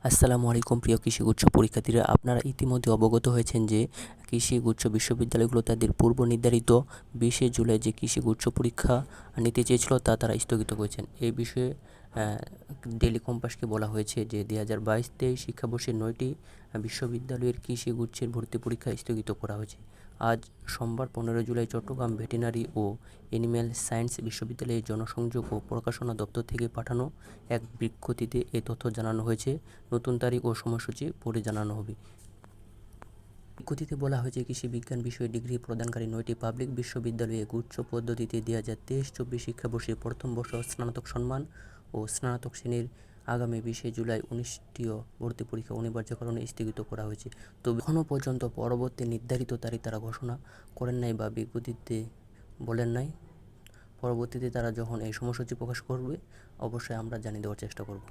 আসসালামু আলাইকুম প্রিয় কৃষিগুচ্ছ পরীক্ষার্থীরা, আপনারা ইতিমধ্যে অবগত হয়েছেন যে কৃষিগুচ্ছ বিশ্ববিদ্যালয়গুলো তাদের পূর্ব নির্ধারিত 20শে জুলাই যে কৃষিগুচ্ছ পরীক্ষা নিতে চেয়েছিল তা তারা স্থগিত করেছেন। এই বিষয়ে ডেইলি কম্পাসকে বলা হয়েছে যে 2022-23 শিক্ষাবর্ষে 9টি বিশ্ববিদ্যালয়ের কৃষিগুচ্ছের ভর্তি পরীক্ষা স্থগিত করা হয়েছে। আজ সোমবার 15 জুলাই চট্টগ্রাম ভেটেরিনারি ও এনিম্যাল সায়েন্স বিশ্ববিদ্যালয়ের জনসংযোগ ও প্রকাশনা দপ্তর থেকে পাঠানো এক বিজ্ঞপ্তিতে এ তথ্য জানানো হয়েছে। নতুন তারিখ ও সময়সূচি পরে জানানো হবে। বিজ্ঞপ্তিতে বলা হয়েছে, কৃষি বিজ্ঞান বিষয়ে ডিগ্রি প্রদানকারী 9টি পাবলিক বিশ্ববিদ্যালয়ে গুচ্ছ পদ্ধতিতে 2023-24 শিক্ষাবর্ষে প্রথম বর্ষ স্নাতক সম্মান ও স্নাতক শ্রেণীর আগামী 20শে জুলাই অনুষ্ঠেয় ভর্তি পরীক্ষা অনিবার্য কারণে স্থগিত করা হয়েছে। তবে এখনও পর্যন্ত পরবর্তী নির্ধারিত তারিখ তারা ঘোষণা করেন নাই বা বিজ্ঞপ্তিতে বলেন নাই। পরবর্তীতে তারা যখন এই সময়সূচি প্রকাশ করবে অবশ্যই আমরা জানিয়ে দেওয়ার চেষ্টা করব।